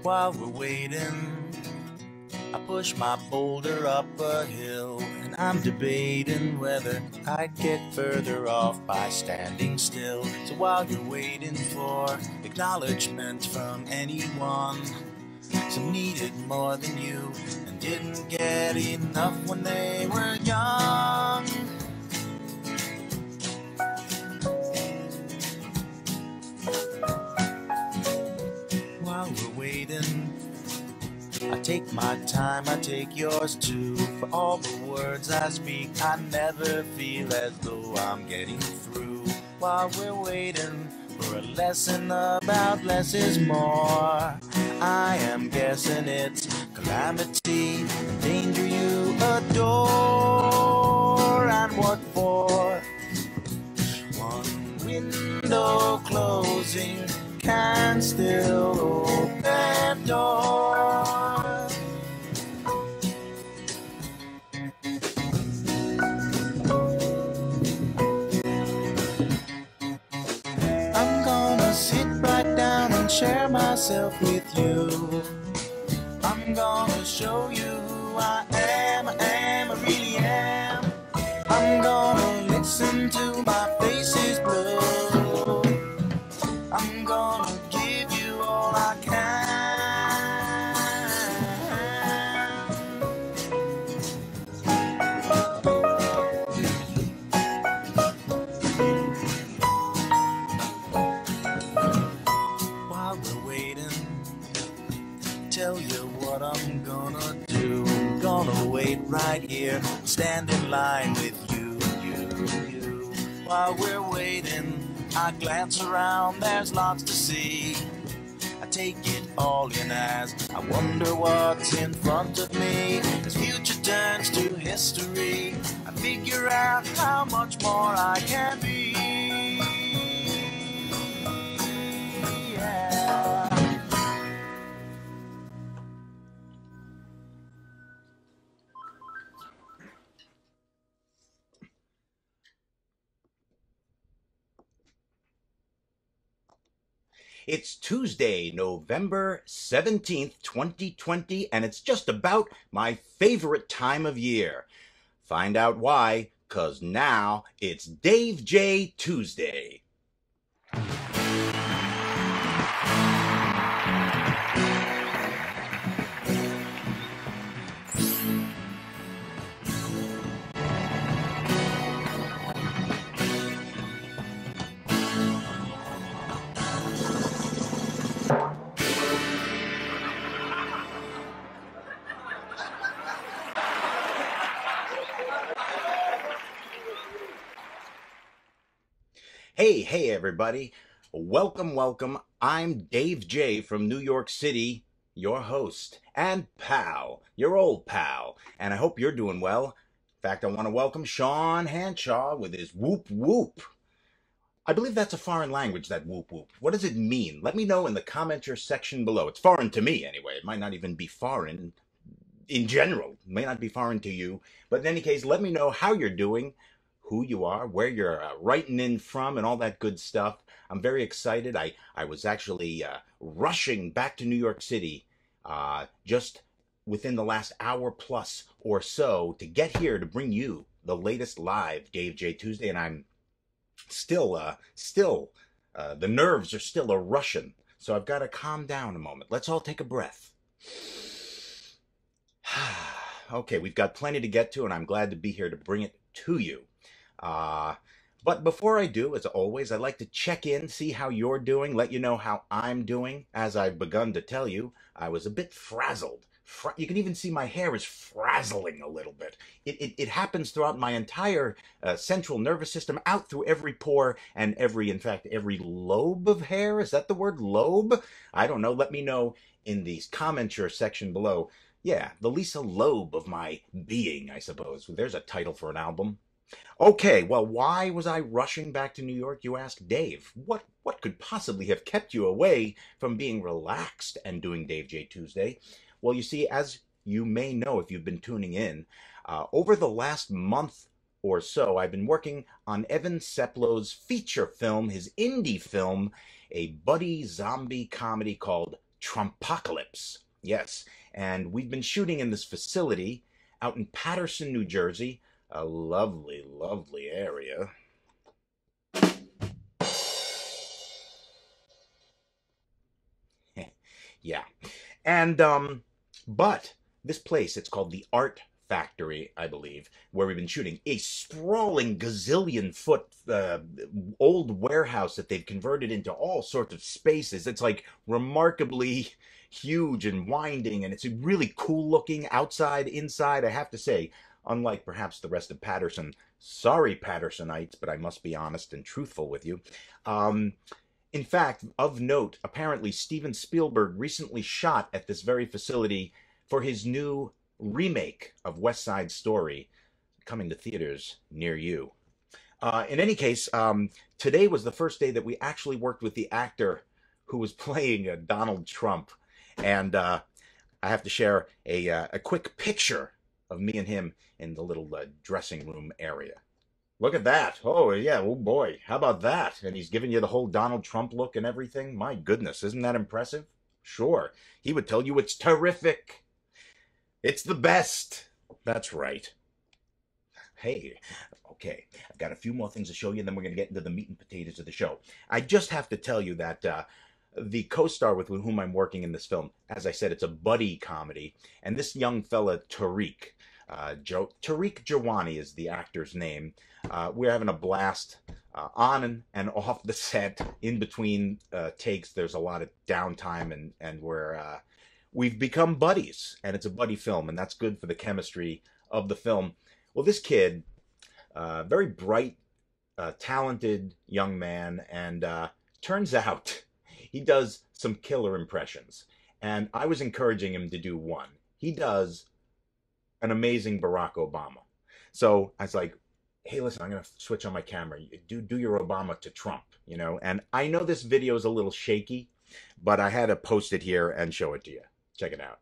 While we're waiting, I push my boulder up a hill, and I'm debating whether I'd get further off by standing still. So while you're waiting for acknowledgement from anyone, some needed more than you and didn't get enough when they were young. While we're waiting, I take my time, I take yours too. For all the words I speak, I never feel as though I'm getting through. While we're waiting for a lesson about less is more, I am guessing it's calamity and danger you adore. And what for? One window closing can still open doors. I'm gonna sit right down and share myself with you. I'm gonna show you who I am, I really am. I'm gonna listen to my face's blue. I'm gonna give you all I can. While we're waiting, tell you what I'm gonna do. I'm gonna wait right here, stand in line with you. While we're waiting, I glance around, there's lots to see. I take it all in as I wonder what's in front of me. As future turns to history, I figure out how much more I can be. Yeah. It's Tuesday, November 17th, 2020, and it's just about my favorite time of year. Find out why, 'cause now it's Dave J. Tuesday. Hey, everybody. Welcome. I'm Dave J. from New York City, your host and pal, your old pal, and I hope you're doing well. In fact, I want to welcome Sean Hanshaw with his whoop whoop. I believe that's a foreign language, that whoop whoop. What does it mean? Let me know in the commenter section below. It's foreign to me, anyway. It might not even be foreign in general. It may not be foreign to you. But in any case, let me know how you're doing, who you are, where you're writing in from, and all that good stuff. I'm very excited. I was actually rushing back to New York City just within the last hour plus or so to get here to bring you the latest live Dave J. Tuesday, and I'm still, the nerves are still a-rushing, so I've got to calm down a moment. Let's all take a breath. Okay, we've got plenty to get to, and I'm glad to be here to bring it to you. But before I do, as always, I'd like to check in, see how you're doing, let you know how I'm doing. As I've begun to tell you, I was a bit frazzled. You can even see my hair is frazzling a little bit. It happens throughout my entire central nervous system, out through every pore and in fact, every lobe of hair. Is that the word, lobe? I don't know. Let me know in the commenter section below. Yeah, the Lisa Loeb of my being, I suppose. There's a title for an album. Okay, well, why was I rushing back to New York, you ask? Dave, what could possibly have kept you away from being relaxed and doing Dave J. Tuesday? Well, you see, as you may know if you've been tuning in, over the last month or so, I've been working on Evan Seplow's feature film, his indie film, a buddy zombie comedy called Trumpocalypse. Yes, and we've been shooting in this facility out in Paterson, New Jersey, a lovely, lovely area. Yeah. And but this place, it's called the Art Factory, I believe, where we've been shooting, a sprawling gazillion foot old warehouse that they've converted into all sorts of spaces. It's like remarkably huge and winding, and it's really cool looking outside, inside. I have to say, unlike perhaps the rest of Patterson, sorry Pattersonites, but I must be honest and truthful with you. In fact, of note, apparently Steven Spielberg recently shot at this very facility for his new remake of West Side Story, coming to theaters near you. In any case, today was the first day that we actually worked with the actor who was playing Donald Trump. And I have to share a quick picture of me and him in the little dressing room area. Look at that. Oh, yeah. Oh, boy. How about that? And he's giving you the whole Donald Trump look and everything. My goodness. Isn't that impressive? Sure. He would tell you it's terrific. It's the best. That's right. Hey, okay. I've got a few more things to show you, and then we're going to get into the meat and potatoes of the show. I just have to tell you that the co-star with whom I'm working in this film, as I said, it's a buddy comedy. And this young fella, Tariq Jawani is the actor's name. We're having a blast on and off the set. In between takes, there's a lot of downtime, and we've become buddies, and it's a buddy film, and that's good for the chemistry of the film. Well, this kid, very bright, talented young man, and turns out he does some killer impressions. And I was encouraging him to do one. He does an amazing Barack Obama. So I was like, hey, listen, I'm going to switch on my camera. Do your Obama to Trump, you know? And I know this video is a little shaky, but I had to post it here and show it to you. Check it out.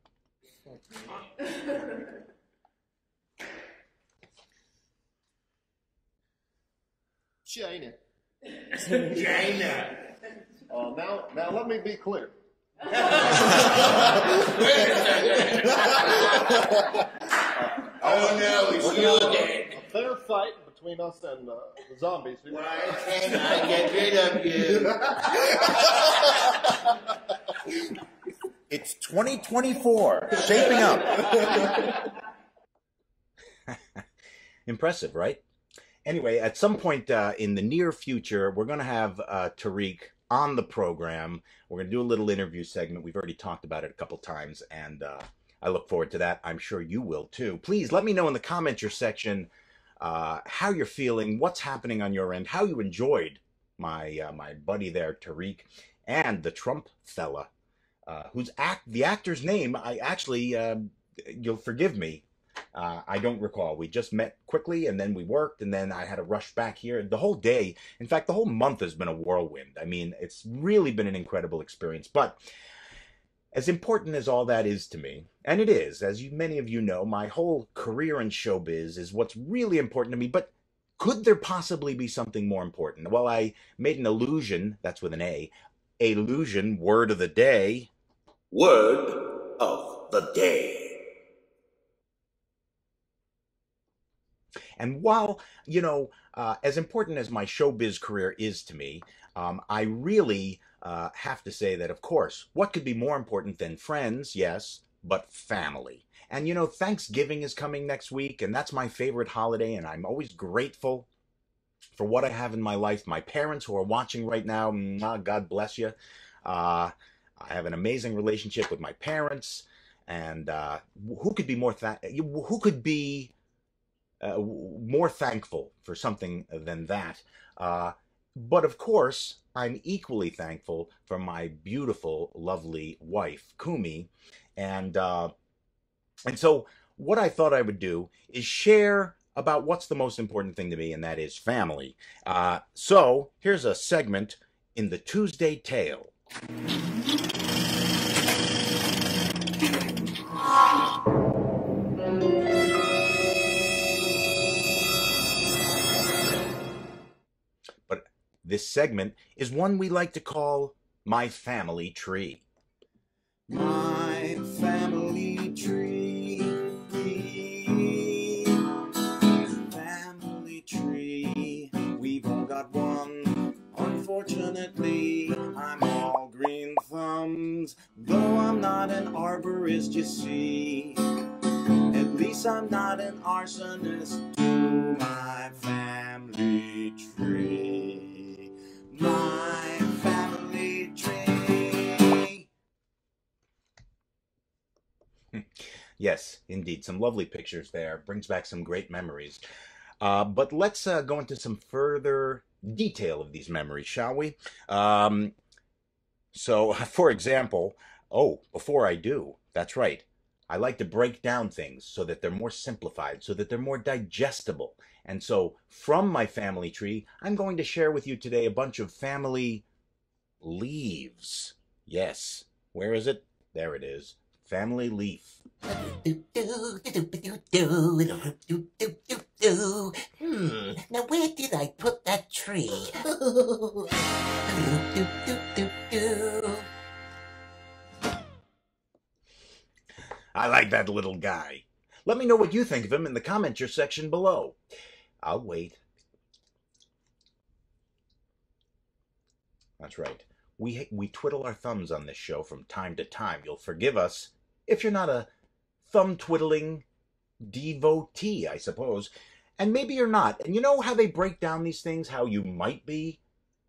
China. China. Now let me be clear. Oh no, it's you again. A fair fight between us and the zombies. Why can't I get rid of you? It's 2024, shaping up. Impressive, right? Anyway, at some point in the near future, we're going to have Tariq on the program. We're going to do a little interview segment. We've already talked about it a couple times, and I look forward to that. I'm sure you will too. Please let me know in the comments section how you're feeling, what's happening on your end, how you enjoyed my buddy there, Tariq, and the Trump fella, the actor's name. I actually, you'll forgive me, I don't recall. We just met quickly, and then we worked, and then I had to rush back here. The whole day, in fact, the whole month has been a whirlwind. I mean, it's really been an incredible experience. But as important as all that is to me, and it is, as many of you know, my whole career in showbiz is what's really important to me. But could there possibly be something more important? Well, I made an allusion, that's with an A, allusion, word of the day. Word of the day. And while, you know, as important as my showbiz career is to me, I really have to say that, of course, what could be more important than friends? Yes, but family. And, you know, Thanksgiving is coming next week, and that's my favorite holiday, and I'm always grateful for what I have in my life. My parents who are watching right now, God bless you. I have an amazing relationship with my parents, and who could be more more thankful for something than that? But of course, I'm equally thankful for my beautiful, lovely wife, Kumi, and so what I thought I would do is share about what's the most important thing to me, and that is family. So here's a segment in the Tuesday Tale. But this segment is one we like to call My Family Tree. my family tree. Family tree, we've all got one. Unfortunately, I'm all green thumbs. Though I'm not an arborist, you see. At least I'm not an arsonist to my family tree. My family tree. Yes, indeed. Some lovely pictures there. Brings back some great memories. But let's go into some further detail of these memories, shall we? So, for example, before I do, that's right. I like to break down things so that they're more simplified, so that they're more digestible. And so, from my family tree, I'm going to share with you today a bunch of family leaves. Yes. Where is it? There it is. Family leaf. Now where did I put that tree? I like that little guy. Let me know what you think of him in the comments section below. I'll wait. That's right. We twiddle our thumbs on this show from time to time. You'll forgive us if you're not a thumb-twiddling devotee, I suppose. And maybe you're not. And you know how they break down these things? How you might be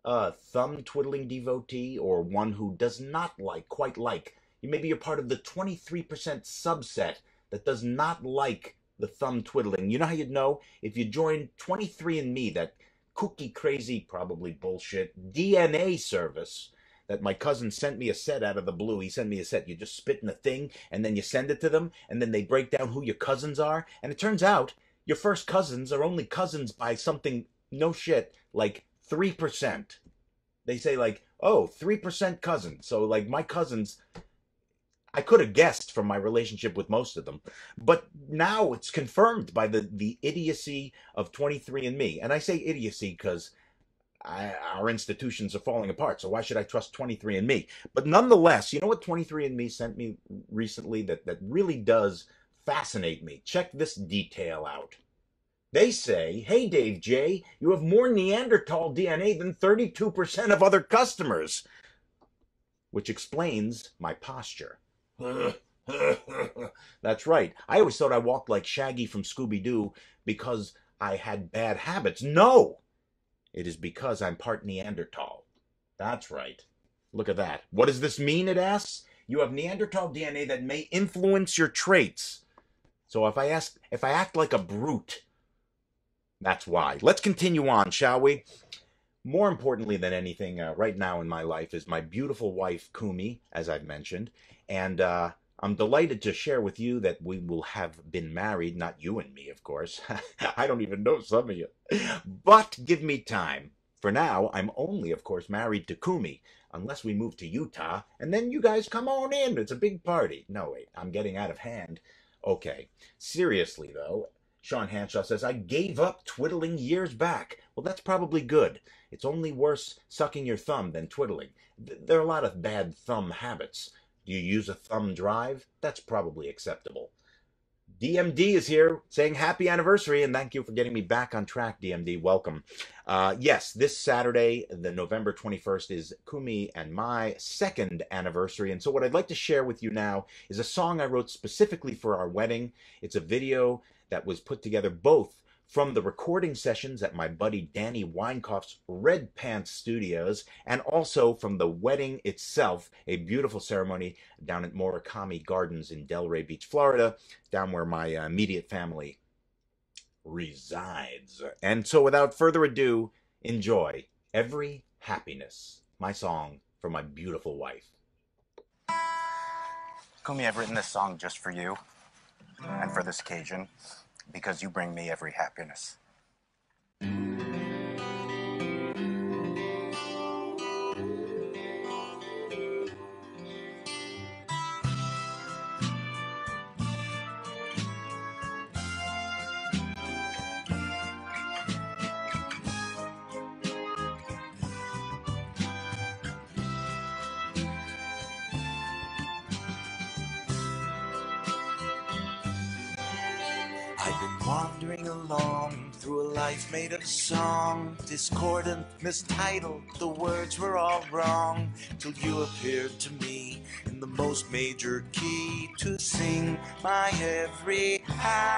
a thumb-twiddling devotee or one who does not quite like. Maybe you're part of the 23% subset that does not like the thumb-twiddling. You know how you'd know? If you join 23andMe, that kooky, crazy, probably bullshit DNA service that my cousin sent me a set out of the blue. He sent me a set. You just spit in a thing, and then you send it to them, and then they break down who your cousins are. And it turns out your first cousins are only cousins by something, no shit, like 3%. They say 3% cousins. So my cousins, I could have guessed from my relationship with most of them. But now it's confirmed by the idiocy of 23andMe. And I say idiocy because our institutions are falling apart, so why should I trust 23andMe? But nonetheless, you know what 23andMe sent me recently that really does fascinate me? Check this detail out. They say, hey, Dave J., you have more Neanderthal DNA than 32% of other customers, which explains my posture. That's right. I always thought I walked like Shaggy from Scooby-Doo because I had bad habits. No! It is because I'm part Neanderthal. That's right. Look at that. What does this mean, it asks? You have Neanderthal DNA that may influence your traits. So if I act like a brute, that's why. Let's continue on, shall we? More importantly than anything, right now in my life is my beautiful wife, Kumi, as I've mentioned. And I'm delighted to share with you that we will have been married, not you and me, of course. I don't even know some of you. But give me time. For now, I'm only, of course, married to Kumi, unless we move to Utah, and then you guys come on in. It's a big party. No, wait, I'm getting out of hand. Okay, seriously, though, Sean Hanshaw says, I gave up twiddling years back. Well, that's probably good. It's only worse sucking your thumb than twiddling. There are a lot of bad thumb habits. Do you use a thumb drive? That's probably acceptable. DMD is here saying happy anniversary, and thank you for getting me back on track, DMD. Welcome. Yes, this Saturday, the November 21st, is Kumi and my second anniversary. And so what I'd like to share with you now is a song I wrote specifically for our wedding. It's a video that was put together both from the recording sessions at my buddy Danny Weinkauf's Red Pants Studios, and also from the wedding itself, a beautiful ceremony down at Murakami Gardens in Delray Beach, Florida, down where my immediate family resides. And so without further ado, enjoy Every Happiness, my song for my beautiful wife. Kumi, I've written this song just for you and for this occasion, because you bring me every happiness. Wandering along through a life made of song, discordant, mistitled, the words were all wrong, till you appeared to me in the most major key to sing my every happiness.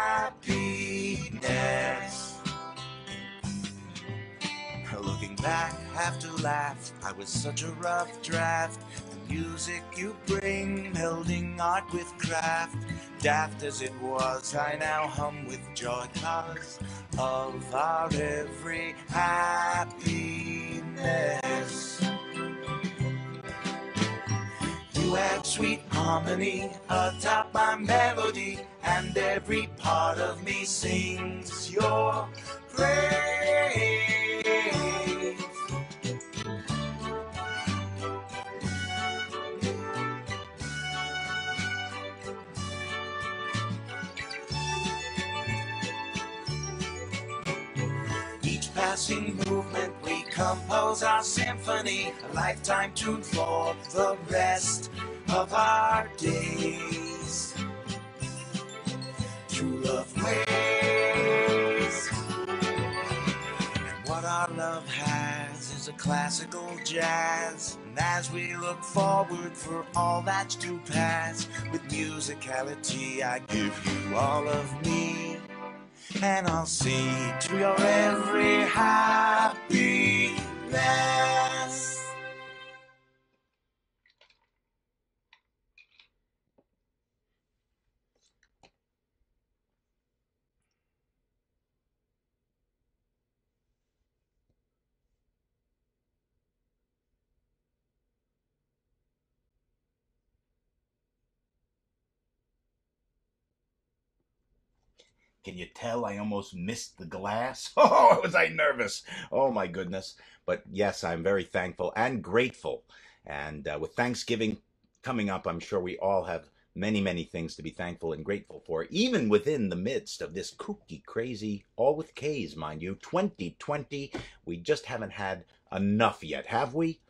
Looking back, have to laugh, I was such a rough draft. The music you bring, melding art with craft. Daft as it was, I now hum with joy, cause of our every happiness. You add sweet harmony atop my melody, and every part of me sings your praise. Each passing movement we compose our symphony, a lifetime tune for the rest of our days. True love ways, and what our love has is a classical jazz. And as we look forward for all that's to pass, with musicality I give you all of me, and I'll see to your every happiness. Can you tell I almost missed the glass? Oh, was I nervous? Oh, my goodness. But yes, I'm very thankful and grateful. And with Thanksgiving coming up, I'm sure we all have many, many things to be thankful and grateful for, even within the midst of this kooky, crazy, all with K's, mind you, 2020. We just haven't had enough yet, have we?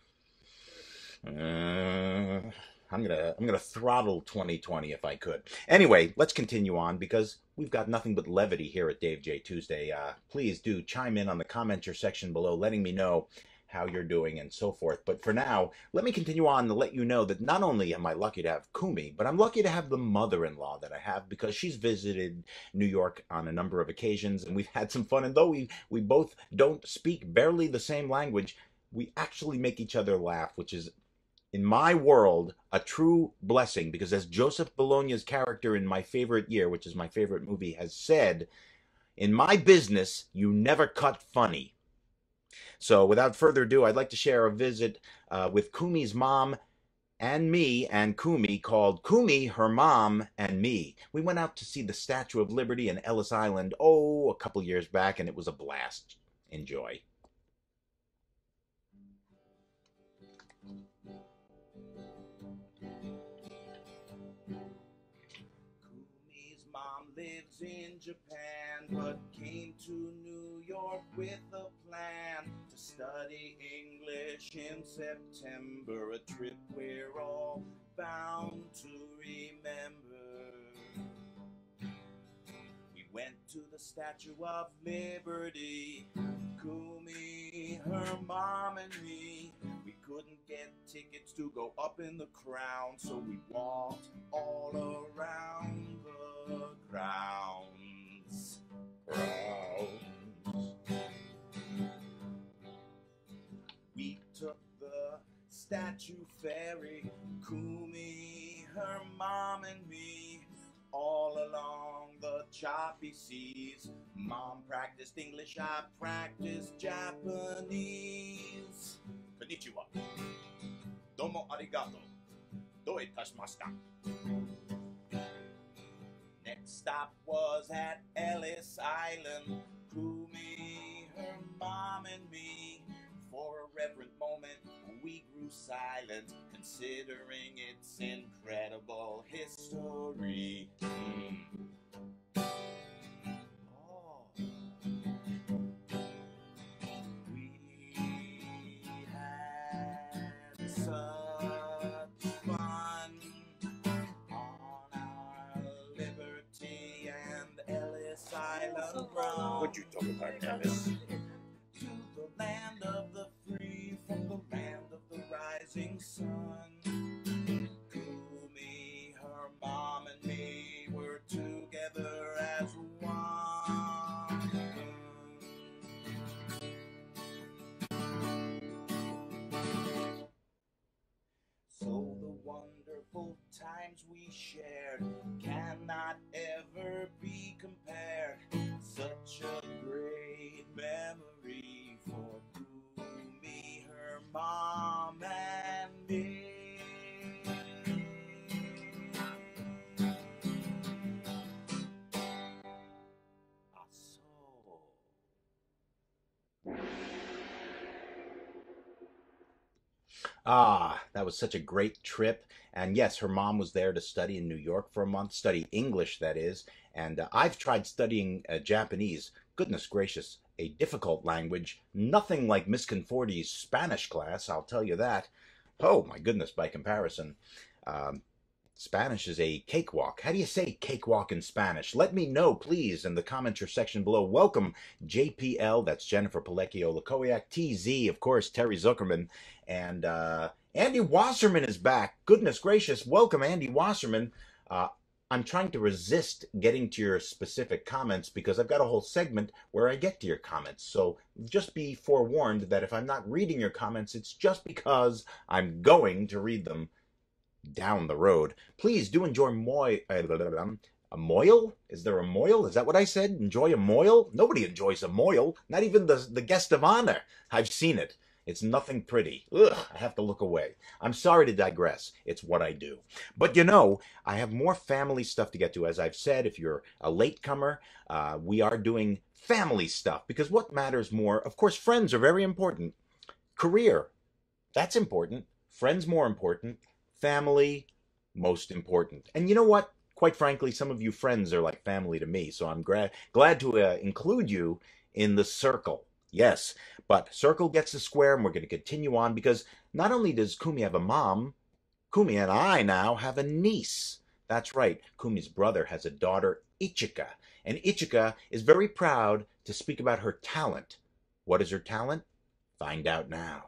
I'm gonna throttle 2020 if I could. Anyway, let's continue on because we've got nothing but levity here at Dave J Tuesday. Please do chime in on the commenter section below, letting me know how you're doing and so forth. But for now, let me continue on to let you know that not only am I lucky to have Kumi, but I'm lucky to have the mother-in-law that I have, because she's visited New York on a number of occasions and we've had some fun. And though we both don't speak barely the same language, we actually make each other laugh, which is, in my world, a true blessing, because as Joseph Bologna's character in My Favorite Year, which is my favorite movie, has said, in my business, you never cut funny. So without further ado, I'd like to share a visit with Kumi's mom and me and Kumi, called Kumi, Her Mom, and Me. We went out to see the Statue of Liberty in Ellis Island, a couple years back, and it was a blast. Enjoy. Kumi's mom lives in Japan, but came to New York with a plan to study English in September, a trip we're all bound to remember. We went to the Statue of Liberty, Kumi, her mom, and me. We couldn't get tickets to go up in the crown, so we walked all around the grounds. We took the statue ferry, Kumi, her mom, and me, all along the choppy seas. Mom practiced English, I practiced Japanese. Konnichiwa. Domo arigato. Do itashimashita. Next stop was at Ellis Island. Kumi, her mom, and me. For a reverent moment, we grew silent, considering its incredible history. Oh. We had such fun on our Liberty and Ellis Island what you talking about, Dennis? To the land of the free, from the land of the rising sun. Kumi, her mom, and me were together as one. So the wonderful times we shared cannot ever be compared. Such a great memory for Kumi, her mom, and me. Ah, that was such a great trip. And yes, her mom was there to study in New York for a month, study English, that is. And I've tried studying Japanese. Goodness gracious, a difficult language. Nothing like Miss Conforti's Spanish class, I'll tell you that. Oh, my goodness, by comparison. Um, Spanish is a cakewalk. How do you say cakewalk in Spanish? Let me know, please, in the commenter section below. Welcome, JPL, that's Jennifer Pilecchio Lakowiak, TZ, of course, Terry Zuckerman, and Andy Wasserman is back. Goodness gracious, welcome, Andy Wasserman. I'm trying to resist getting to your specific comments because I've got a whole segment where I get to your comments. So just be forewarned that if I'm not reading your comments, it's just because I'm going to read them down the road. Please do enjoy a moil? Is there a moil? Is that what I said? Enjoy a moil? Nobody enjoys a moil. Not even the guest of honor. I've seen it. It's nothing pretty. Ugh, I have to look away. I'm sorry to digress. It's what I do. But you know, I have more family stuff to get to. As I've said, if you're a latecomer, we are doing family stuff because what matters more? Of course, friends are very important. Career, that's important. Friends more important. Family, most important. And you know what? Quite frankly, some of you friends are like family to me, so I'm glad to include you in the circle. Yes, but circle gets the square, and we're going to continue on because not only does Kumi have a mom, Kumi and I now have a niece. That's right, Kumi's brother has a daughter, Ichika, and Ichika is very proud to speak about her talent. What is her talent? Find out now.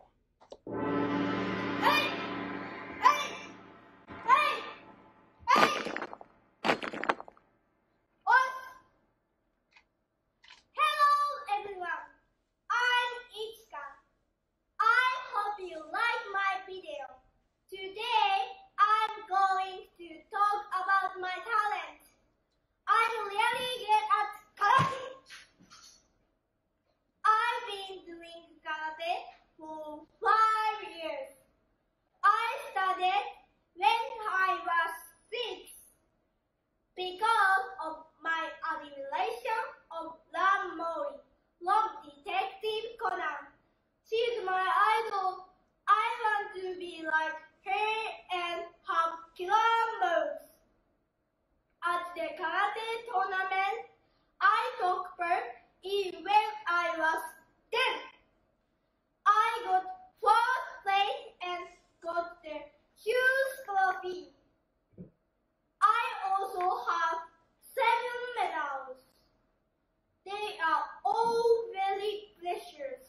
Today, I'm going to talk about my talent. I'm really good at karate. I've been doing karate for 5 years. I started when I was 6 because of my admiration of Ram Mori from Detective Conan. She's my idol. I want to be like her and have killer moves. At the karate tournament, I took part in when I was 10. I got 4th place and got the huge trophy. I also have 7 medals. They are all very precious.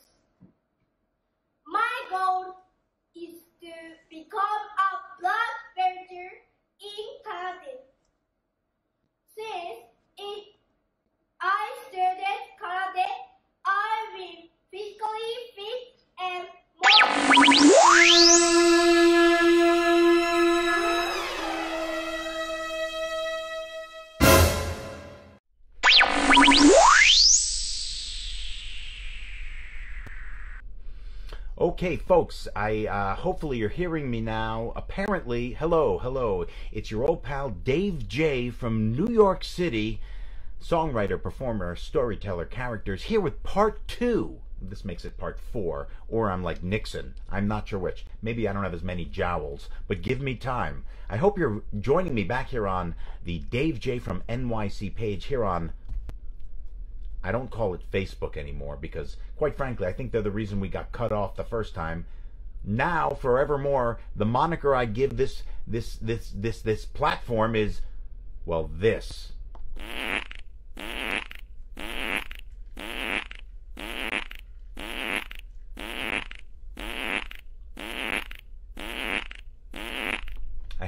My goal is to become a black belter in karate. Since I started karate, I've been physically fit and Okay, folks, hopefully you're hearing me now. Apparently, hello, it's your old pal Dave J from New York City, songwriter, performer, storyteller, characters, here with part 2. This makes it part 4, or I'm like Nixon. I'm not sure which. Maybe I don't have as many jowls, but give me time. I hope you're joining me back here on the Dave J from NYC page here on, I don't call it Facebook anymore because, quite frankly, I think they're the reason we got cut off the first time. Now, forevermore, the moniker I give this platform is, well, this.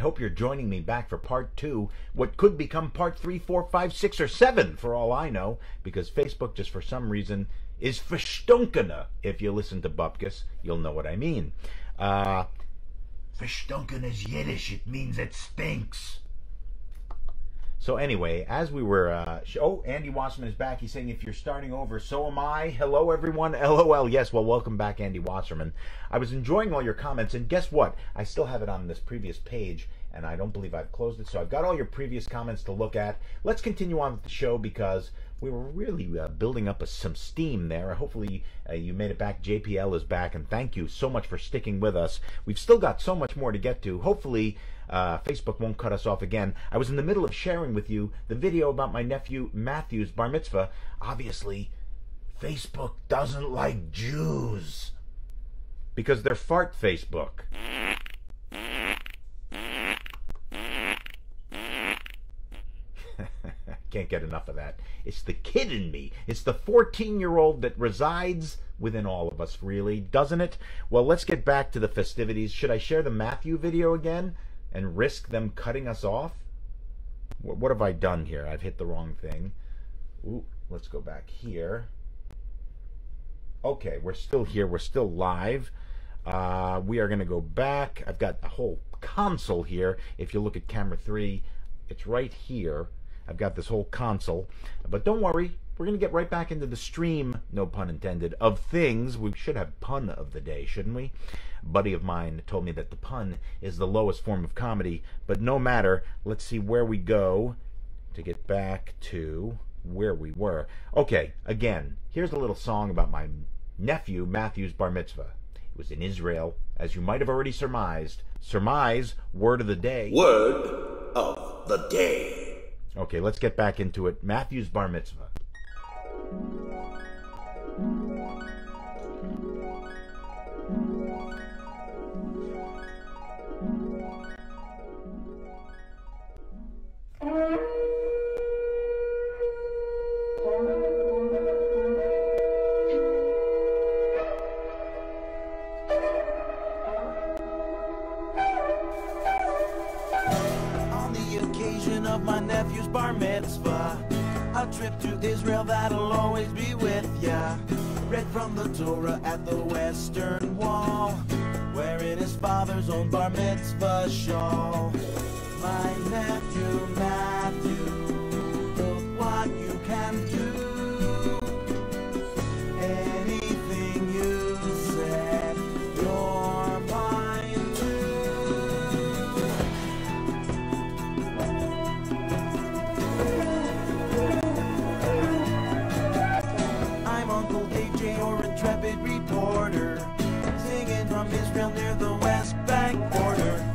hope you're joining me back for part 2, what could become part 3, 4, 5, 6, or 7 for all I know, because Facebook just for some reason is verstonkene. If you listen to Bupkis, you'll know what I mean. Verstunken is Yiddish. It means it stinks. So anyway, as we were, Andy Wasserman is back. He's saying, if you're starting over, so am I. Hello, everyone. LOL. Yes, well, welcome back, Andy Wasserman. I was enjoying all your comments, and guess what? I still have it on this previous page, and I don't believe I've closed it, so I've got all your previous comments to look at. Let's continue on with the show, because we were really building up some steam there. Hopefully you made it back. JPL is back, and thank you so much for sticking with us. We've still got so much more to get to. Hopefully Facebook won't cut us off again. I was in the middle of sharing with you the video about my nephew Matthew's bar mitzvah. Obviously, Facebook doesn't like Jews because they're fart Facebook. Can't get enough of that. It's the kid in me. It's the 14-year-old that resides within all of us, really, doesn't it? Well, let's get back to the festivities. Should I share the Matthew video again and risk them cutting us off? What have I done here? I've hit the wrong thing. Ooh, let's go back here. Okay, we're still here. We're still live. We are going to go back. I've got a whole console here. If you look at camera 3, it's right here. I've got this whole console. But don't worry, we're going to get right back into the stream, no pun intended, of things. We should have pun of the day, shouldn't we? A buddy of mine told me that the pun is the lowest form of comedy, but no matter. Let's see where we go to get back to where we were. Okay, again, here's a little song about my nephew Matthew's bar mitzvah. It was in Israel, as you might have already surmised. Surmise, word of the day. Word of the day. Okay, let's get back into it. Matthew's bar mitzvah. Of my nephew's bar mitzvah, a trip to Israel that'll always be with ya. Read from the Torah at the Western Wall, wearing his father's own bar mitzvah shawl. My nephew Matthew, look what you can do. Anything you said, you're mine too. Intrepid reporter, singing from Israel near the West Bank border.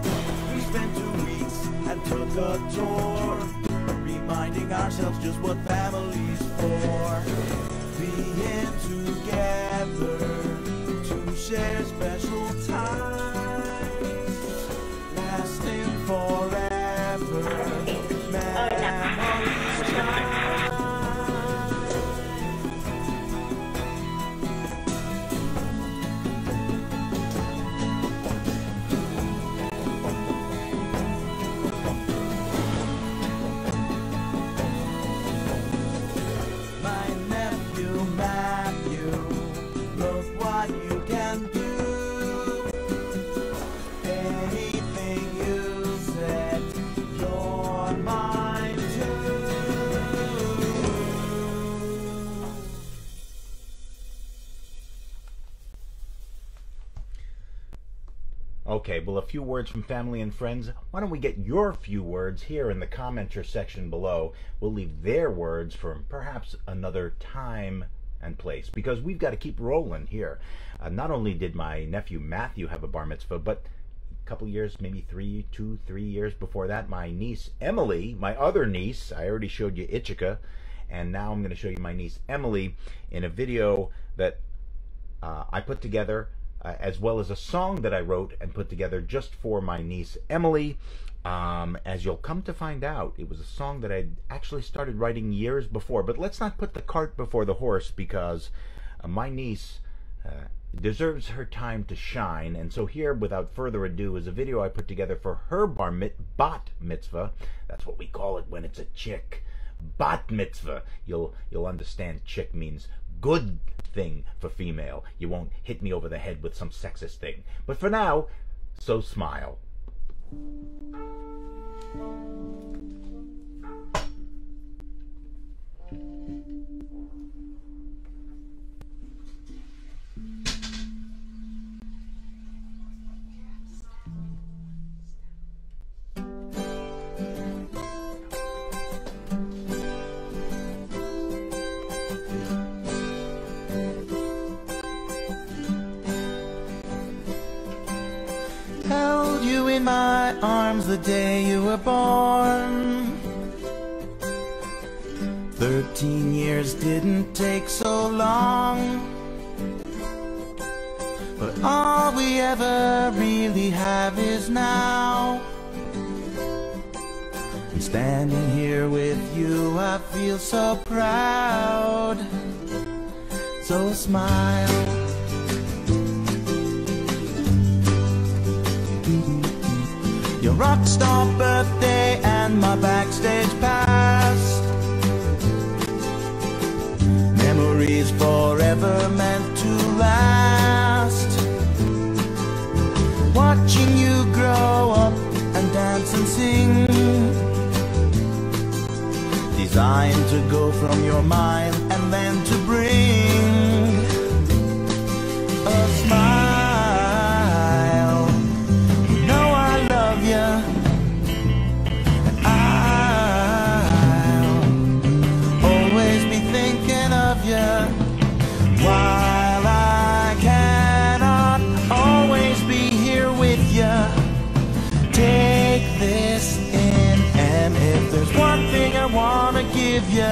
We spent 2 weeks and took a tour, reminding ourselves just what family's for. Being together to share special times, lasting forever. Memories shine. Okay, well, a few words from family and friends. Why don't we get your few words here in the commenter section below? We'll leave their words for perhaps another time and place, because we've got to keep rolling here. Not only did my nephew Matthew have a bar mitzvah, but a couple years, maybe 3 years before that, my niece Emily, my other niece, I already showed you Ichika, and now I'm going to show you my niece Emily in a video that I put together, as well as a song that I wrote and put together just for my niece Emily. As you'll come to find out, it was a song that I'd actually started writing years before. But let's not put the cart before the horse, because my niece deserves her time to shine. And so here, without further ado, is a video I put together for her bat mitzvah. That's what we call it when it's a chick. Bat mitzvah. You'll understand chick means good thing for female. You won't hit me over the head with some sexist thing. But for now, so smile. Held you in my arms the day you were born. 13 years didn't take so long, but all we ever really have is now. And standing here with you, I feel so proud. So smile. Your rockstar birthday and my backstage pass, memories forever meant to last. Watching you grow up and dance and sing, designed to go from your mind and then to bring a smile. While I cannot always be here with you, take this in, and if there's one thing I want to give you,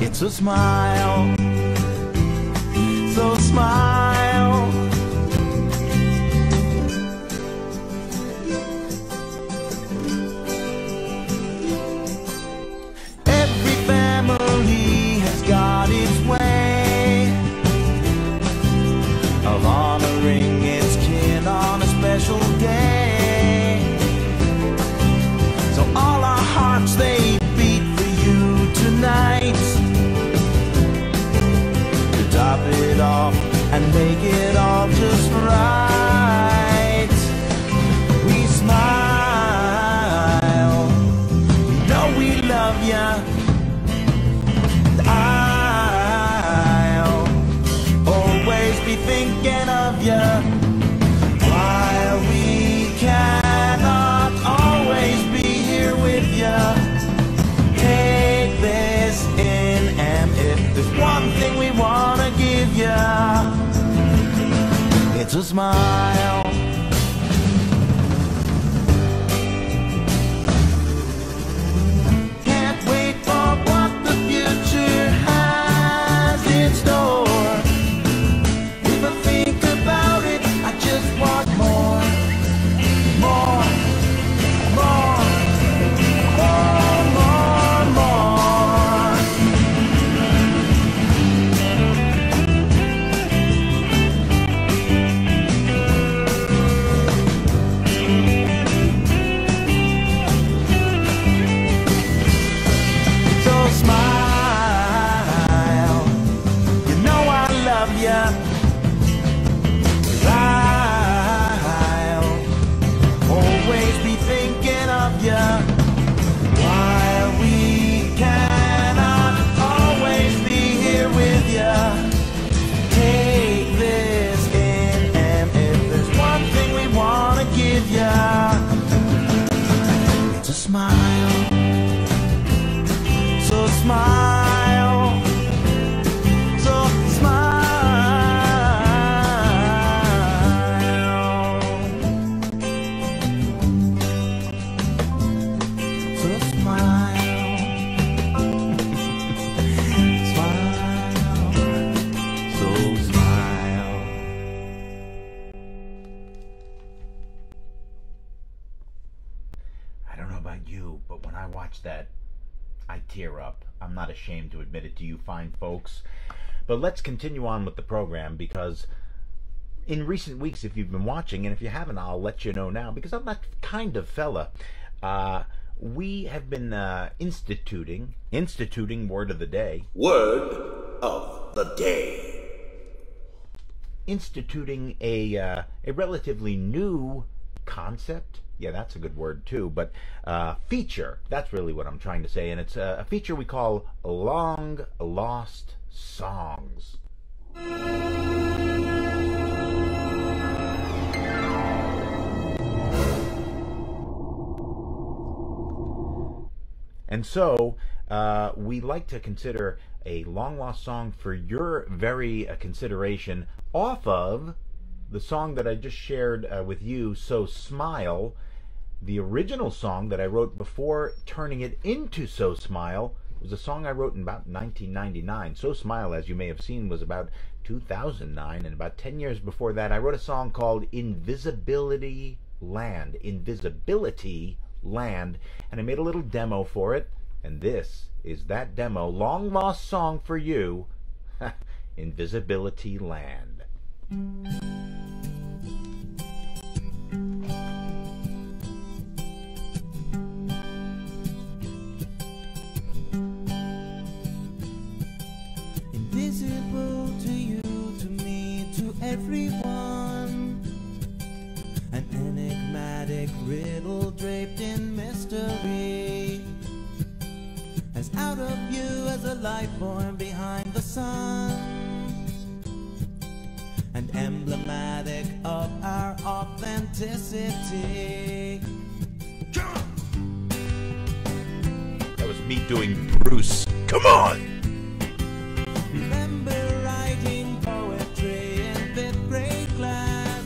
it's a smile. So smile. Every family has got its way of honoring its kin on a special day. So all our hearts, they beat for you tonight, to top it off and make it all just right. We smile, we know we love ya. I'll always be thinking of you. While we cannot always be here with you, take this in, and if there's one thing we want to give you, it's a smile. Smile, so smile, so smile, so smile, smile, so smile. I don't know about you, but when I watch that, I tear up. I'm not ashamed to admit it to you fine folks. But let's continue on with the program, because in recent weeks, if you've been watching, and if you haven't, I'll let you know now, because I'm that kind of fella. We have been instituting word of the day. Word of the day. Instituting a relatively new concept. Yeah, that's a good word too, but feature. That's really what I'm trying to say, and it's a feature we call long lost songs. And so we like to consider a long-lost song for your very consideration off of the song that I just shared with you, So Smile. The original song that I wrote before turning it into So Smile was a song I wrote in about 1999. So Smile, as you may have seen, was about 2009, and about 10 years before that I wrote a song called Invisibility Land. Invisibility Land, and I made a little demo for it, and this is that demo. Long lost song for you, Invisibility Land. Invisible to you, to me, to everyone, an enigmatic riddle draped in mystery, as out of you as a life born behind the sun, and emblematic of our authenticity. That was me doing Bruce. Come on! Remember writing poetry in 5th grade class,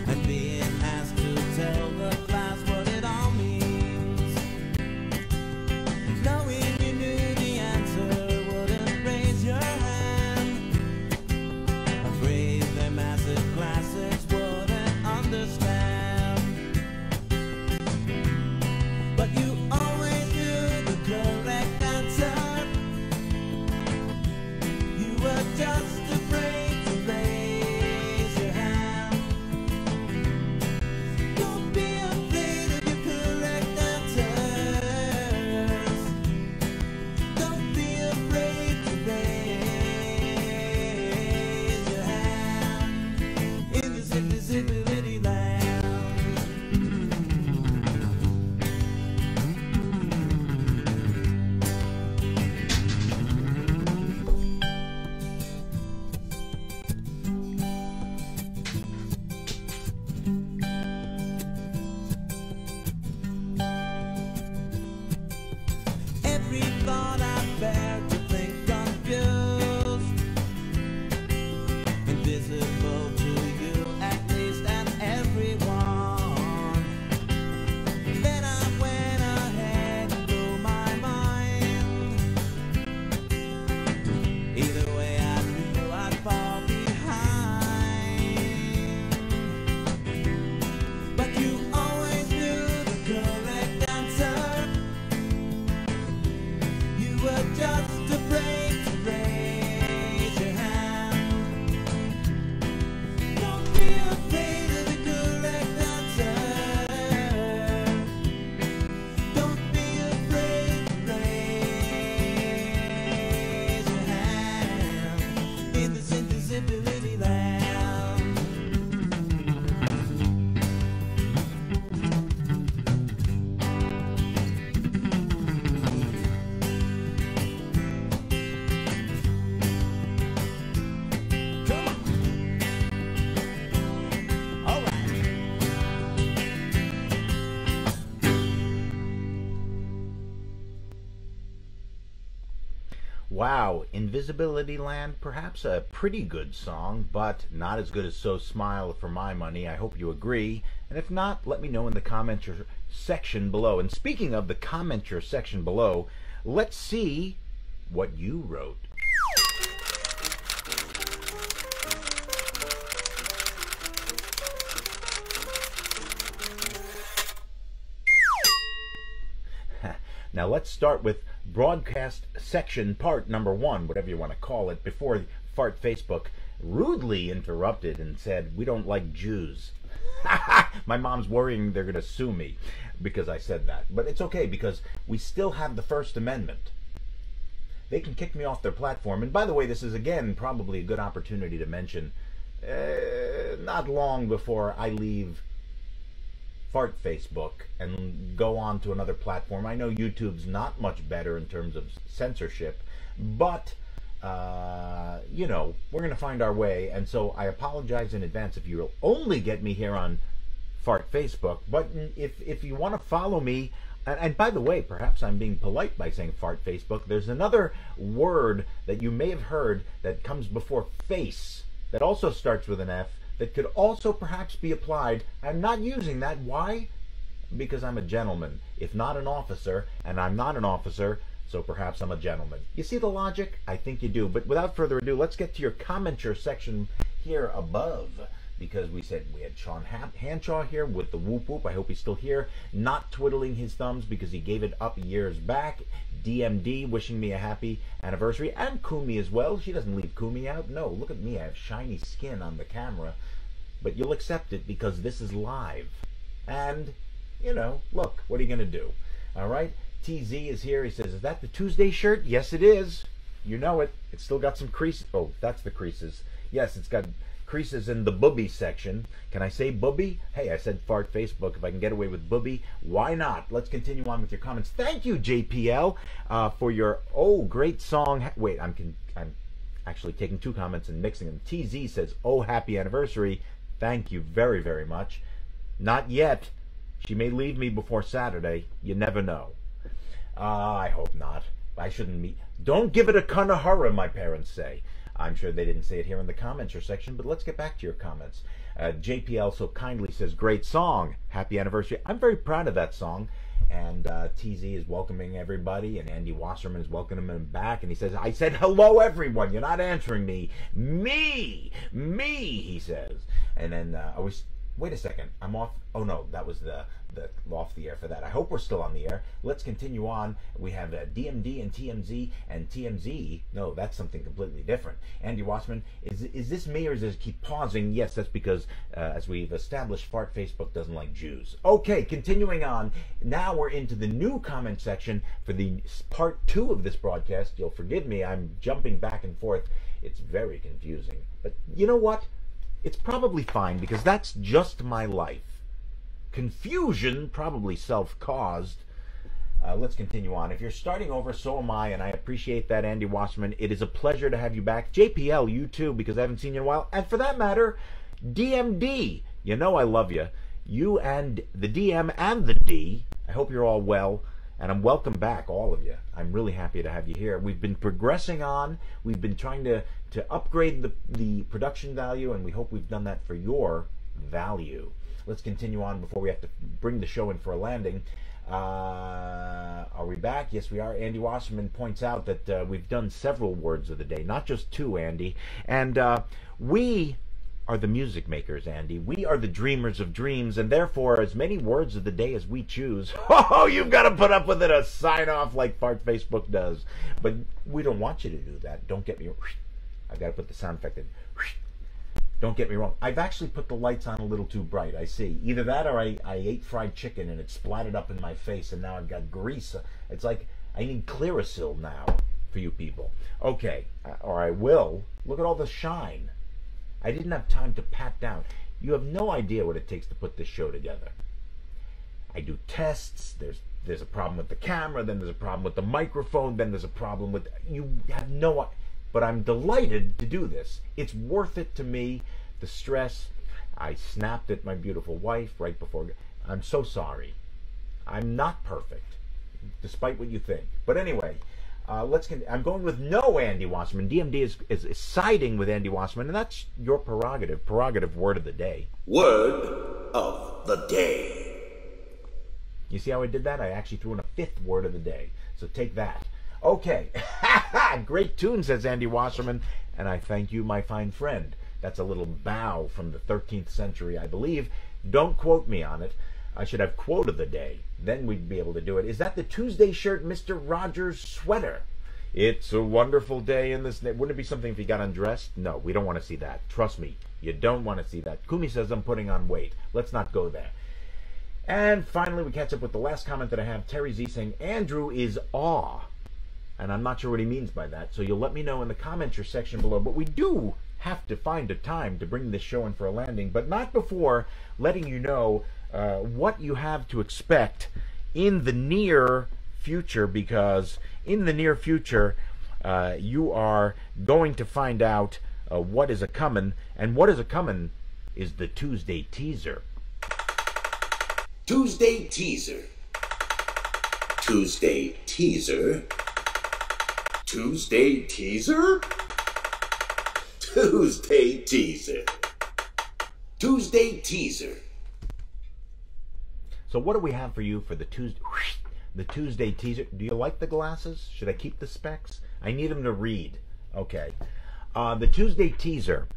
and being asked to tell the class what it all means, knowing you knew the answer, wouldn't raise your hand, afraid their massive classes wouldn't understand. But you always knew the correct answer. You were just afraid to raise your hand. Don't be afraid of your correct answers. Don't be afraid to raise your hand in this invisibility land. Every thought I bear to think confused, invisible to you at least, and everyone. Then I went ahead and blew my mind. Either way I knew I'd fall behind. But you always knew the correct answer. You were just afraid to raise your hand. Don't be afraid of the correct answer. Don't be afraid to raise your hand in this invisibility land. All right. Wow, Invisibility Land, perhaps a pretty good song, but not as good as So Smile for my money. I hope you agree. And if not, let me know in the commenter section below. And speaking of the commenter section below, let's see what you wrote. Now let's start with broadcast section, part number 1, whatever you want to call it, before Fart Facebook rudely interrupted and said, "We don't like Jews." My mom's worrying they're going to sue me because I said that. But it's okay, because we still have the First Amendment. They can kick me off their platform. And by the way, this is, again, probably a good opportunity to mention, not long before I leave Fart Facebook and go on to another platform. I know YouTube's not much better in terms of censorship, but you know, we're going to find our way. And so I apologize in advance if you'll only get me here on Fart Facebook. But if you want to follow me, and by the way, perhaps I'm being polite by saying Fart Facebook, there's another word that you may have heard that comes before face that also starts with an F that could also perhaps be applied. I'm not using that. Why? Because I'm a gentleman, if not an officer, and I'm not an officer, so perhaps I'm a gentleman. You see the logic? I think you do. But without further ado, let's get to your commenter section here above, because we said we had Sean Hanshaw here with the whoop whoop. I hope he's still here, not twiddling his thumbs because he gave it up years back. DMD wishing me a happy anniversary, and Kumi as well. She doesn't leave Kumi out. No, look at me. I have shiny skin on the camera, but you'll accept it because this is live. And, you know, look, what are you going to do? All right? TZ is here. He says, "Is that the Tuesday shirt?" Yes, it is. You know it. It's still got some creases. Oh, that's the creases. Yes, it's got creases in the booby section. Can I say booby? Hey, I said Fart Facebook. If I can get away with booby, why not? Let's continue on with your comments. Thank you, JPL, for your great song. Wait, I'm actually taking 2 comments and mixing them. TZ says, "Oh, happy anniversary." Thank you very, very much. Not yet. She may leave me before Saturday. You never know. I hope not. I shouldn't meet. Don't give it a Kanahara, my parents say. I'm sure they didn't say it here in the comments section, but let's get back to your comments. JPL so kindly says, "Great song. Happy anniversary." I'm very proud of that song. And TZ is welcoming everybody, and Andy Wasserman is welcoming him back. And he says, "I said hello, everyone. You're not answering me. Me, he says. And then wait a second. I'm off. Oh, no, that was the off the air for that. I hope we're still on the air. Let's continue on. We have DMD and TMZ. No, that's something completely different. Andy Wasserman, is this me, or does it keep pausing? Yes, that's because, as we've established, Fart Facebook doesn't like Jews. Okay, continuing on. Now we're into the new comment section for the part 2 of this broadcast. You'll forgive me. I'm jumping back and forth. It's very confusing. But you know what? It's probably fine, because that's just my life. Confusion, probably self-caused. Let's continue on. If you're starting over, so am I, and I appreciate that, Andy Wasserman. It is a pleasure to have you back. JPL, you too, because I haven't seen you in a while. And for that matter, DMD, you know I love you. You and the DM and the D. I hope you're all well, and I'm welcome back, all of you. I'm really happy to have you here. We've been progressing on. We've been trying to upgrade the production value, and we hope we've done that for your value. Let's continue on before we have to bring the show in for a landing. Are we back? Yes, we are. Andy Wasserman points out that we've done several words of the day, not just 2, Andy. And we are the music makers, Andy. We are the dreamers of dreams, and therefore, as many words of the day as we choose. Oh, you've got to put up with it, a sign-off like Fart Facebook does. But we don't want you to do that. Don't get me... I've got to put the sound effect in. Don't get me wrong. I've actually put the lights on a little too bright, I see. Either that or I ate fried chicken and it splattered up in my face, and now I've got grease. It's like I need Clearasil now for you people. Okay, or I will. Look at all the shine. I didn't have time to pat down. You have no idea what it takes to put this show together. I do tests. There's a problem with the camera. Then there's a problem with the microphone. Then there's a problem with... You have no idea. But I'm delighted to do this. It's worth it to me, the stress. I snapped at my beautiful wife right before. I'm so sorry. I'm not perfect, despite what you think. But anyway, I'm going with no Andy Wasserman. DMD is siding with Andy Wasserman, and that's your prerogative. Prerogative word of the day. Word of the day. You see how I did that? I actually threw in a 5th word of the day. So take that. Okay. Great tune, says Andy Wasserman, and I thank you, my fine friend. That's a little bow from the 13th century, I believe. Don't quote me on it. I should have quote of the day. Then we'd be able to do it. Is that the Tuesday shirt, Mr. Rogers' sweater? It's a wonderful day in this. Wouldn't it be something if you got undressed? No, we don't want to see that. Trust me, you don't want to see that. Kumi says I'm putting on weight. Let's not go there. And finally, we catch up with the last comment that I have. Terry Z saying Andrew is awe. And I'm not sure what he means by that, so you'll let me know in the comments section below. But we do have to find a time to bring this show in for a landing, but not before letting you know what you have to expect in the near future, because in the near future you are going to find out what is a-coming, and what is a-coming is the Tuesday teaser. Tuesday teaser. Tuesday teaser. Tuesday teaser? Tuesday teaser. Tuesday teaser. So what do we have for you for the Tuesday teaser? Do you like the glasses? Should I keep the specs? I need them to read. Okay. The Tuesday teaser.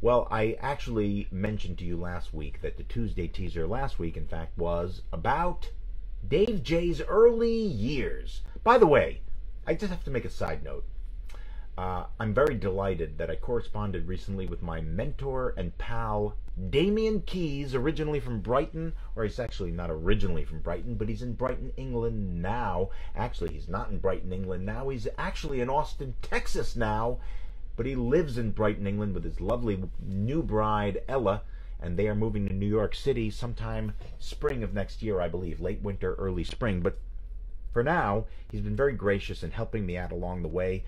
Well, I actually mentioned to you last week that the Tuesday teaser last week, in fact, was about Dave J's early years. By the way, I just have to make a side note. I'm very delighted that I corresponded recently with my mentor and pal, Damien Keyes, originally from Brighton, or he's actually not originally from Brighton, but he's in Brighton, England now. Actually, he's not in Brighton, England now. He's actually in Austin, Texas now, but he lives in Brighton, England with his lovely new bride, Ella, and they are moving to New York City sometime spring of next year, I believe, late winter, early spring. But for now, he's been very gracious in helping me out along the way.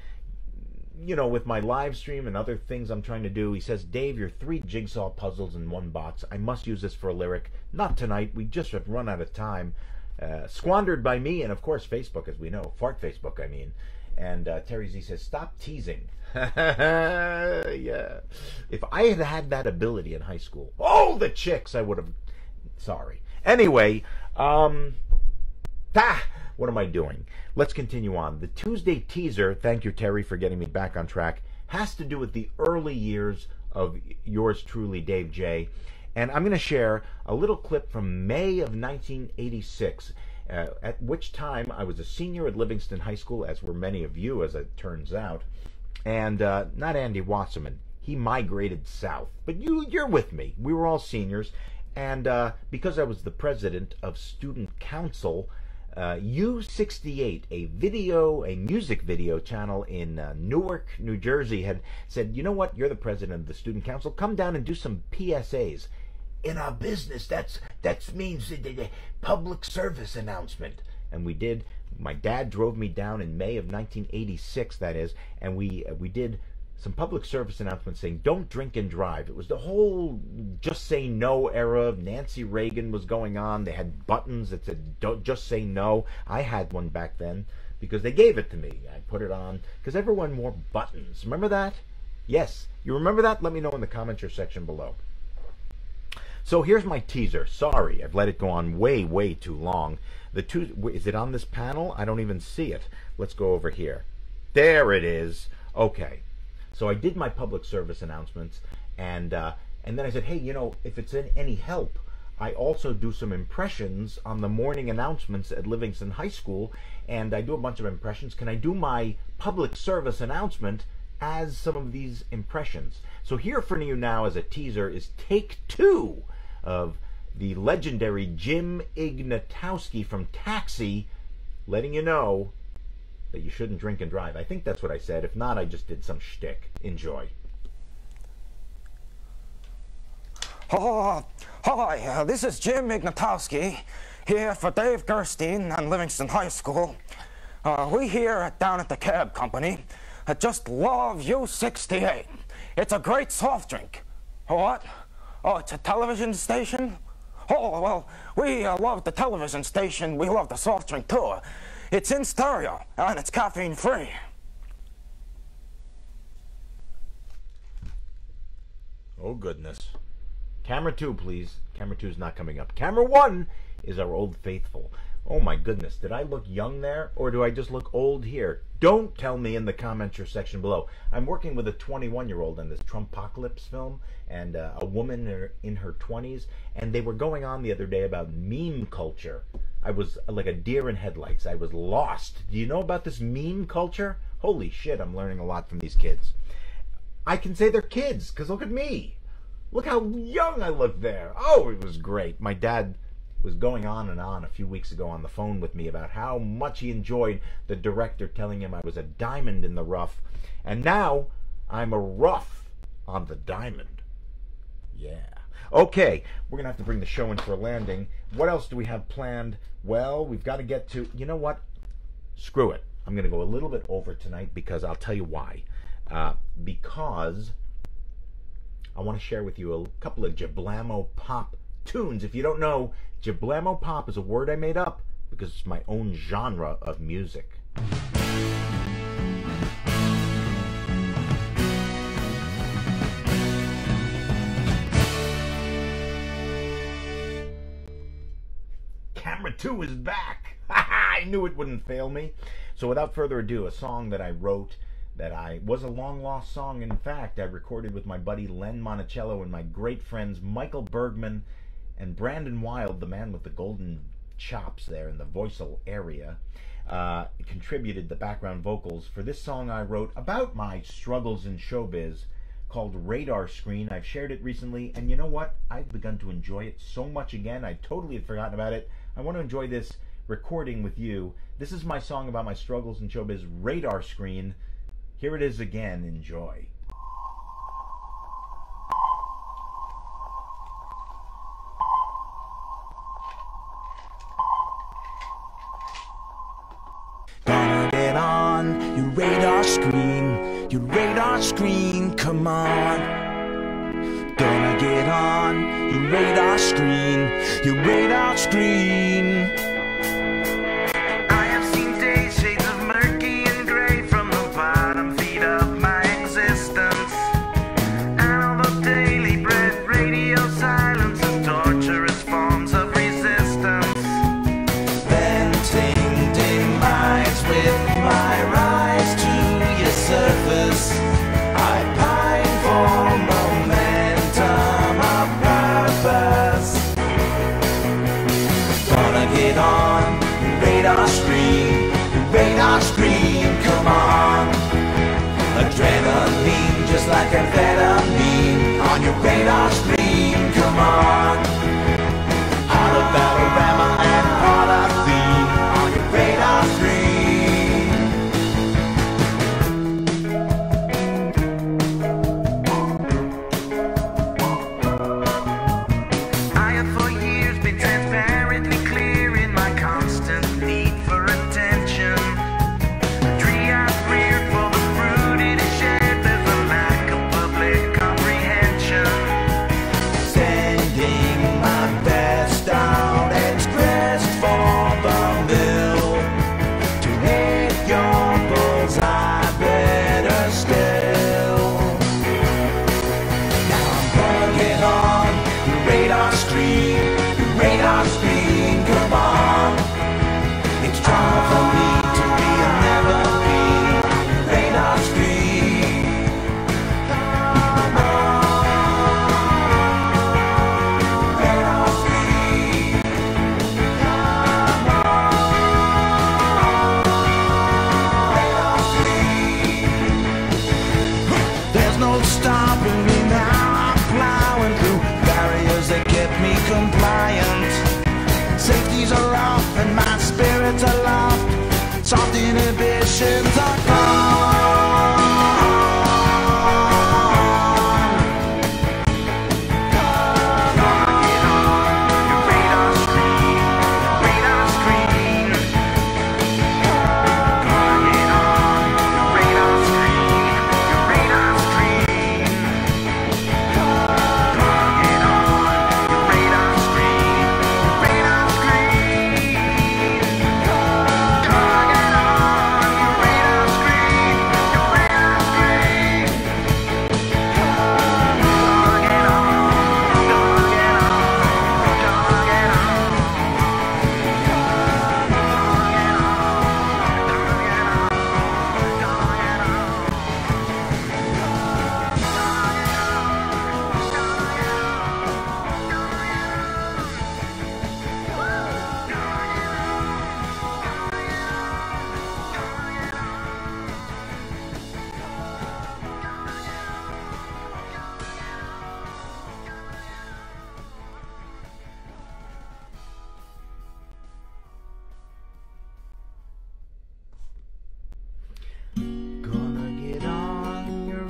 You know, with my live stream and other things I'm trying to do. He says, Dave, you're 3 jigsaw puzzles in one box. I must use this for a lyric. Not tonight. We just have run out of time. Squandered by me and, of course, Facebook, as we know. Fart Facebook, I mean. And Terry Z says, stop teasing. Yeah. If I had had that ability in high school, oh, the chicks, I would have... Sorry. Anyway, what am I doing? Let's continue on. The Tuesday teaser, thank you, Terry, for getting me back on track, has to do with the early years of yours truly, Dave J. And I'm going to share a little clip from May of 1986, at which time I was a senior at Livingston High School, as were many of you, as it turns out. And not Andy Wasserman. He migrated south. But you're with me. We were all seniors. And because I was the president of Student Council, U68, a music video channel in Newark, New Jersey, had said, you know what, you're the president of the Student Council, come down and do some PSAs. In our business, that means the public service announcement. And we did. My dad drove me down in May of 1986, that is, and we did some public service announcements saying, don't drink and drive. It was the whole just say no era of Nancy Reagan was going on. They had buttons that said, don't just say no. I had one back then because they gave it to me. I put it on because everyone wore buttons. Remember that? Yes. You remember that? Let me know in the comments section below. So here's my teaser. Sorry, I've let it go on way, way too long. Is it on this panel? I don't even see it. Let's go over here. There it is. Okay. So I did my public service announcements, and then I said, hey, you know, if it's any help, I also do some impressions on the morning announcements at Livingston High School, and I do a bunch of impressions. Can I do my public service announcement as some of these impressions? So here for you now as a teaser is take 2 of the legendary Jim Ignatowski from Taxi, letting you know that you shouldn't drink and drive. I think that's what I said. If not, I just did some shtick. Enjoy. Hi, this is Jim Ignatowski, here for Dave Gerstein and Livingston High School. We here down at the cab company just love U68. It's a great soft drink. What? Oh, it's a television station? Oh, well, we love the television station. We love the soft drink, too. It's in stereo, and it's caffeine-free. Oh, goodness. Camera 2, please. Camera 2 is not coming up. Camera 1 is our old faithful. Oh, my goodness. Did I look young there, or do I just look old here? Don't tell me in the comments section below. I'm working with a 21-year-old in this Trumpocalypse film, and a woman in her 20s, and they were going on the other day about meme culture. I was like a deer in headlights. I was lost. Do you know about this meme culture? Holy shit, I'm learning a lot from these kids. I can say they're kids, because look at me. Look how young I look there. Oh, it was great. My dad was going on and on a few weeks ago on the phone with me about how much he enjoyed the director telling him I was a diamond in the rough. And now I'm a rough on the diamond. Yeah. Okay, we're going to have to bring the show in for a landing. What else do we have planned? Well, we've got to get to... You know what? Screw it. I'm going to go a little bit over tonight because I'll tell you why. Because I want to share with you a couple of Jablamo pop tunes. If you don't know, Jablamo pop is a word I made up because it's my own genre of music. Camera 2 is back. I knew it wouldn't fail me. So without further ado, a song that I wrote that was a long-lost song. In fact, I recorded with my buddy Len Monticello and my great friends Michael Bergman and Brandon Wild, the man with the golden chops there in the voical area, contributed the background vocals for this song I wrote about my struggles in showbiz called Radar Screen. I've shared it recently, and you know what? I've begun to enjoy it so much again. I totally had forgotten about it. I want to enjoy this recording with you. This is my song about my struggles in showbiz, Radar Screen. Here it is again. Enjoy. Gonna get on your radar screen, come on. Gonna get on your radar screen. I have seen days, shades of murky and gray from the bottom feet of my existence. And all the daily bread radio silences torturous forms of resistance. Venting dim lights with my rise to your surface. I pine for momentum of purpose. Gonna get on your radar screen, come on. Adrenaline, just like amphetamine, on your radar screen, come on. Out of Valorama and Polythene, on your radar screen. I have for years been transparently clear in my constant need for attention. A tree I've reared for the fruit it is shared, there's a lack of public comprehension. Sending my best out and stressed for the mill. To hit your bullseye better still. Now I'm gonna get on your radar screen, come on. It's trauma for me to be a never be radar screen. Come on, radar screen. Come on, radar screen. There's no stopping me now. I'm plowing through barriers that kept me compliant. Safeties are off and my spirits are lost. Soft inhibitions are gone. Radar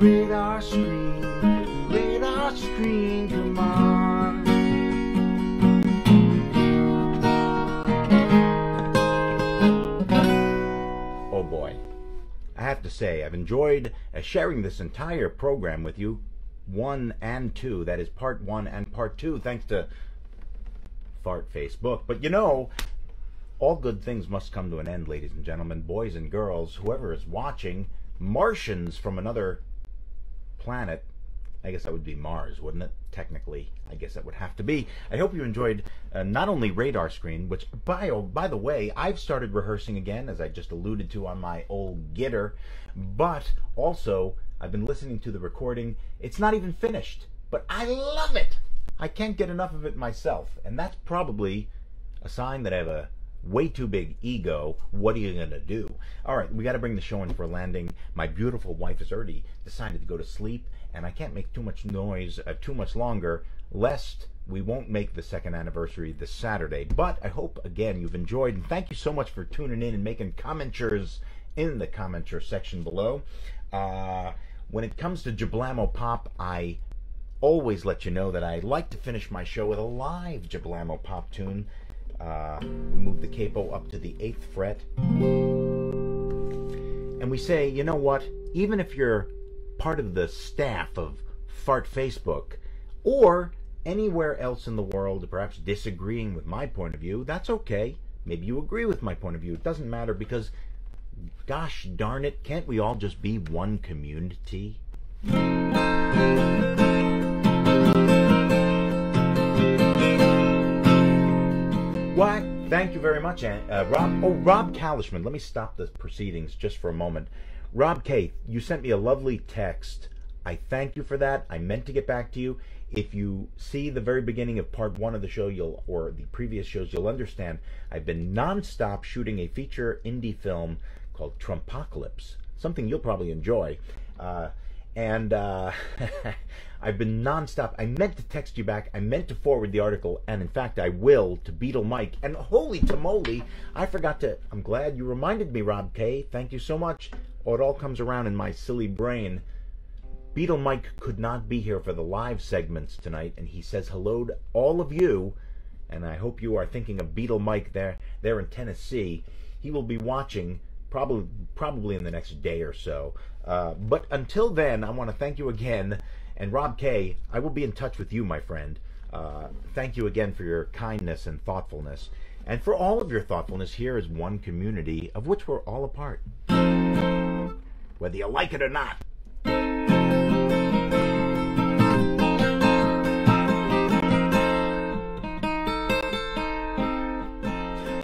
radar screen, radar screen, come on. Oh boy, I have to say I've enjoyed sharing this entire program with you, 1 and 2, that is part 1 and part 2, thanks to Fart Facebook. But you know, all good things must come to an end, ladies and gentlemen, boys and girls, whoever is watching. Martians from another planet, I guess that would be Mars, wouldn't it? Technically, I guess that would have to be. I hope you enjoyed not only Radar Screen, which, by the way, I've started rehearsing again, as I just alluded to on my old gitter, but also I've been listening to the recording. It's not even finished, but I love it. I can't get enough of it myself, and that's probably a sign that I have a way too big ego. What are you gonna do? All right, we got to bring the show in for a landing. My beautiful wife has already decided to go to sleep, and I can't make too much noise too much longer, lest we won't make the second anniversary this Saturday. But I hope again you've enjoyed, and thank you so much for tuning in and making commenters in the commenter section below. When it comes to Jablamo Pop, I always let you know that I like to finish my show with a live Jablamo Pop tune. We move the capo up to the 8th fret, and we say, you know what, even if you're part of the staff of Fart Facebook, or anywhere else in the world, perhaps disagreeing with my point of view, that's okay. Maybe you agree with my point of view. It doesn't matter, because, gosh darn it, can't we all just be one community? Why, thank you very much, Rob. Oh, Rob Kalishman. Let me stop the proceedings just for a moment. Rob K., you sent me a lovely text. I thank you for that. I meant to get back to you. If you see the very beginning of part 1 of the show, or the previous shows, you'll understand I've been non-stop shooting a feature indie film called Trumpocalypse, something you'll probably enjoy. I've been non-stop. I meant to text you back. I meant to forward the article, and in fact I will, to Beetle Mike. And holy tamale, I forgot to. I'm glad you reminded me, Rob K. Thank you so much. Oh, it all comes around in my silly brain. Beetle Mike could not be here for the live segments tonight, and he says hello to all of you, and I hope you are thinking of Beetle Mike there in Tennessee. He will be watching probably in the next day or so. But until then, I want to thank you again. And Rob K., I will be in touch with you, my friend. Thank you again for your kindness and thoughtfulness. And for all of your thoughtfulness here is one community of which we're all a part. Whether you like it or not.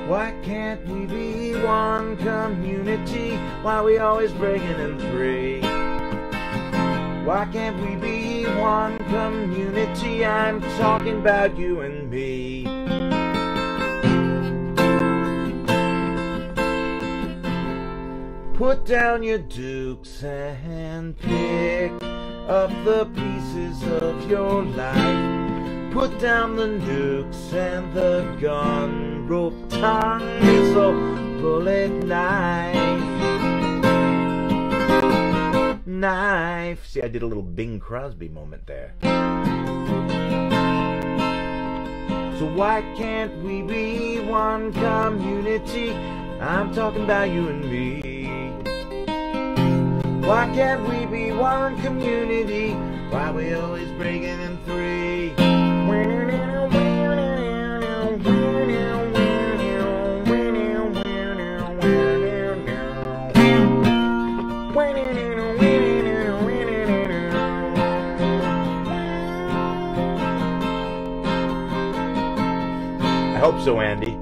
Why can't we be one community? Why we always breaking in three? Why can't we be one community? I'm talking about you and me. Put down your dukes and pick up the pieces of your life. Put down the nukes and the gun, rope tongues or bullet knife. Knife. See, I did a little Bing Crosby moment there. So why can't we be one community? I'm talking about you and me. Why can't we be one community? Why we always breaking in three? I hope so, Andy.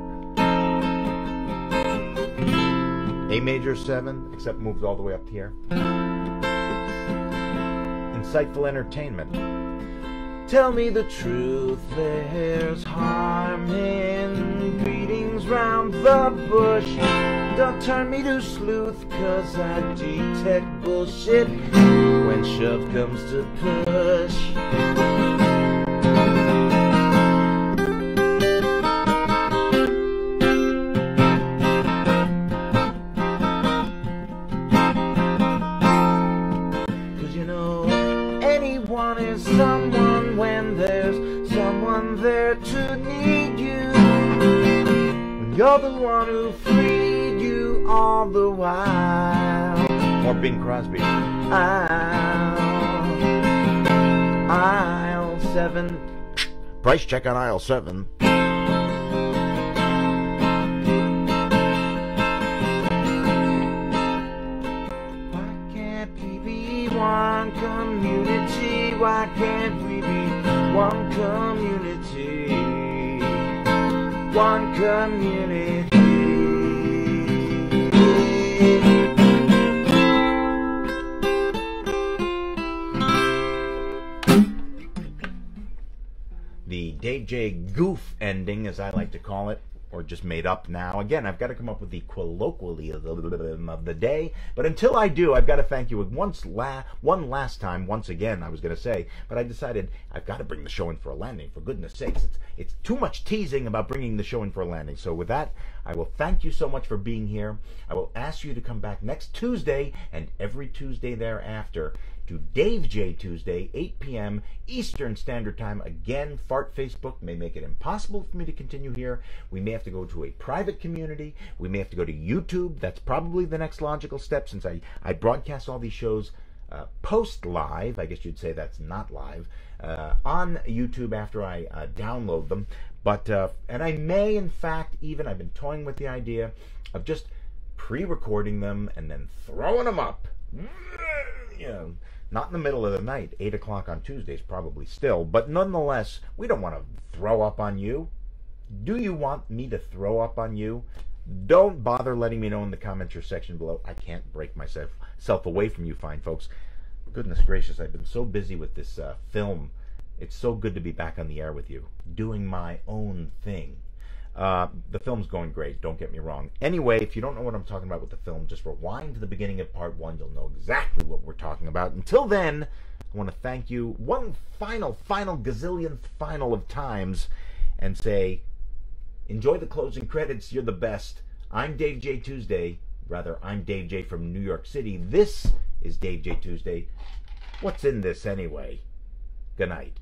A major 7, except moves all the way up here. Insightful entertainment. Tell me the truth, there's harm in greetings round the bush. Don't turn me to sleuth, cause I detect bullshit when shove comes to push. Cause you know to need you. You're the one who freed you all the while. More Bing Crosby. Aisle 7. Price check on aisle 7. Why can't we be one community? Why can't we be one community? One community. The Dave J. Goof ending, as I like to call it, or just made up now. Again, I've got to come up with the colloquialism of the day. But until I do, I've got to thank you one last time, once again, I was going to say. But I decided I've got to bring the show in for a landing, for goodness sakes. It's too much teasing about bringing the show in for a landing. So with that, I will thank you so much for being here. I will ask you to come back next Tuesday and every Tuesday thereafter to Dave J. Tuesday, 8 p.m. Eastern Standard Time. Again, Fart Facebook may make it impossible for me to continue here. We may have to go to a private community. We may have to go to YouTube. That's probably the next logical step, since I broadcast all these shows post-live. I guess you'd say that's not live. On YouTube after I download them. But, and I may, in fact, even, I've been toying with the idea of just pre-recording them and then throwing them up. You know, not in the middle of the night, 8 o'clock on Tuesdays probably still, but nonetheless, we don't want to throw up on you. Do you want me to throw up on you? Don't bother letting me know in the comments section below. I can't break myself away from you fine folks. Goodness gracious, I've been so busy with this film. It's so good to be back on the air with you, doing my own thing. The film's going great, don't get me wrong. Anyway, if you don't know what I'm talking about with the film, just rewind to the beginning of part 1. You'll know exactly what we're talking about. Until then, I want to thank you one final gazillionth final of times and say, enjoy the closing credits. You're the best. I'm Dave J. Tuesday. Rather, I'm Dave J. from New York City. This is Dave J. Tuesday. What's in this anyway? Good night.